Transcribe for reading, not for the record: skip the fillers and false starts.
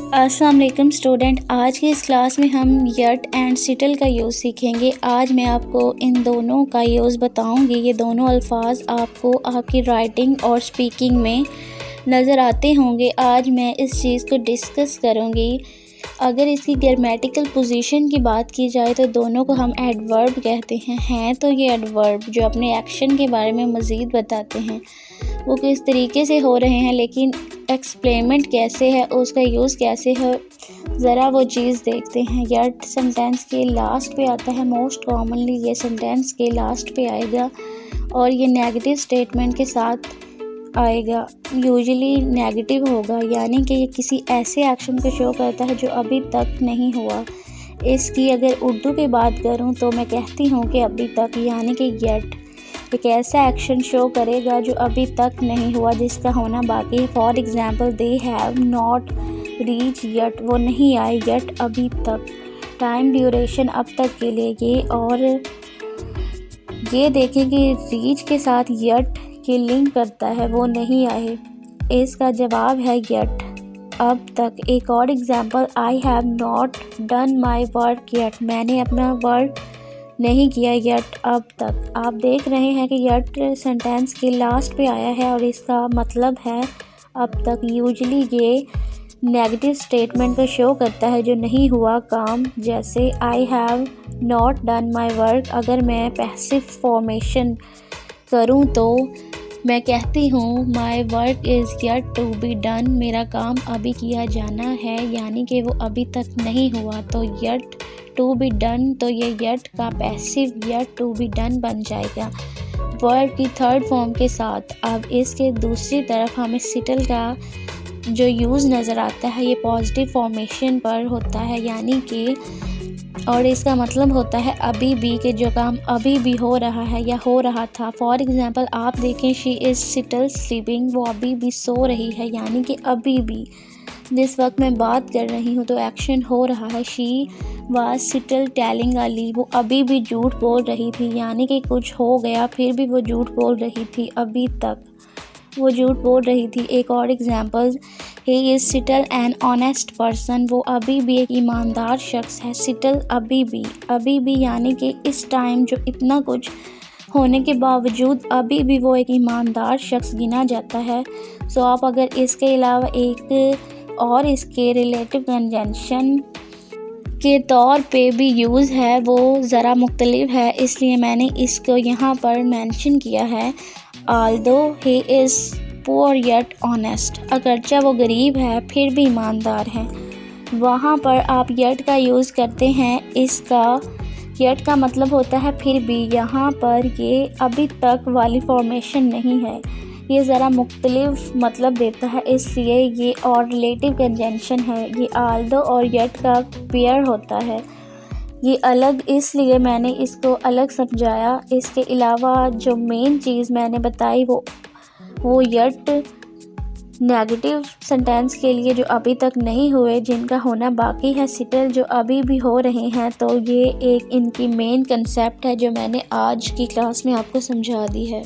अस्सलाम वालेकुम स्टूडेंट। आज की इस क्लास में हम यट एंड सिटल का यूज़ सीखेंगे। आज मैं आपको इन दोनों का यूज़ बताऊंगी। ये दोनों अल्फाज आपको आपकी राइटिंग और स्पीकिंग में नज़र आते होंगे। आज मैं इस चीज़ को डिस्कस करूंगी। अगर इसकी ग्रामेटिकल पोजीशन की बात की जाए तो दोनों को हम एडवर्ब कहते हैं तो ये एडवर्ब जो अपने एक्शन के बारे में मज़ीद बताते हैं वो किस तरीके से हो रहे हैं, लेकिन एक्सप्लेनमेंट कैसे है, उसका यूज़ कैसे है, ज़रा वो चीज़ देखते हैं। यट सेंटेंस के लास्ट पे आता है। मोस्ट कॉमनली ये सेंटेंस के लास्ट पे आएगा और ये नेगेटिव स्टेटमेंट के साथ आएगा। यूजुअली नेगेटिव होगा, यानी कि ये किसी ऐसे एक्शन को शो करता है जो अभी तक नहीं हुआ। इसकी अगर उर्दू की बात करूं तो मैं कहती हूं कि अभी तक, यानी कि यट एक ऐसा एक्शन शो करेगा जो अभी तक नहीं हुआ, जिसका होना बाकी है। For example, they have not reach yet, वो नहीं आए यट अभी तक। टाइम ड्यूरेशन अब तक के लिए ये देखें कि रीच के साथ यट की लिंक करता है, वो नहीं आए। इसका जवाब है यट अब तक। एक और example, I have not done my work yet, मैंने अपना वर्क नहीं किया यट अब तक। आप देख रहे हैं कि यट सेंटेंस के लास्ट पे आया है और इसका मतलब है अब तक। यूजुअली ये नेगेटिव स्टेटमेंट को शो करता है जो नहीं हुआ काम, जैसे I have not done my work. अगर मैं पैसिव फॉर्मेशन करूं तो मैं कहती हूँ my work is yet to be done, मेरा काम अभी किया जाना है, यानी कि वो अभी तक नहीं हुआ। तो येट टू बी डन, तो ये येट का passive yet to be done बन जाएगा वर्ब की थर्ड फॉर्म के साथ। अब इसके दूसरी तरफ हमें सिटल का जो यूज़ नज़र आता है ये पॉजिटिव फॉर्मेशन पर होता है, यानी कि और इसका मतलब होता है अभी भी, कि जो काम अभी भी हो रहा है या हो रहा था। फॉर एग्ज़ाम्पल, आप देखें, शी इज़ स्टिल स्लीपिंग, वो अभी भी सो रही है, यानी कि अभी भी जिस वक्त मैं बात कर रही हूँ तो एक्शन हो रहा है। She was still telling a lie, वो अभी भी झूठ बोल रही थी, यानी कि कुछ हो गया फिर भी वो झूठ बोल रही थी, अभी तक वो झूठ बोल रही थी। एक और example, he is still an honest person, वो अभी भी एक ईमानदार शख्स है। स्टिल अभी भी यानी कि इस टाइम जो इतना कुछ होने के बावजूद अभी भी वो एक ईमानदार शख्स गिना जाता है। सो आप अगर इसके अलावा एक और इसके रिलेटिव कंजंक्शन के तौर पे भी यूज़ है, वो ज़रा मुख्तलिफ है, इसलिए मैंने इसको यहाँ पर मेंशन किया है। Although he is poor yet honest, अगरचे वो गरीब है फिर भी ईमानदार है। वहाँ पर आप येट का यूज़ करते हैं। इसका येट का मतलब होता है फिर भी। यहाँ पर ये अभी तक वाली फॉर्मेशन नहीं है, ये ज़रा मुख्तलिफ मतलब देता है, इसलिए ये और रिलेटिव कंजंक्शन है। ये ऑल्दो और येट का पेयर होता है। ये अलग इसलिए मैंने इसको अलग समझाया। इसके अलावा जो मेन चीज़ मैंने बताई वो येट नेगेटिव सेंटेंस के लिए जो अभी तक नहीं हुए, जिनका होना बाकी है। सिटल जो अभी भी हो रहे हैं, तो ये एक इनकी मेन कंसेप्ट है जो मैंने आज की क्लास में आपको समझा दी है।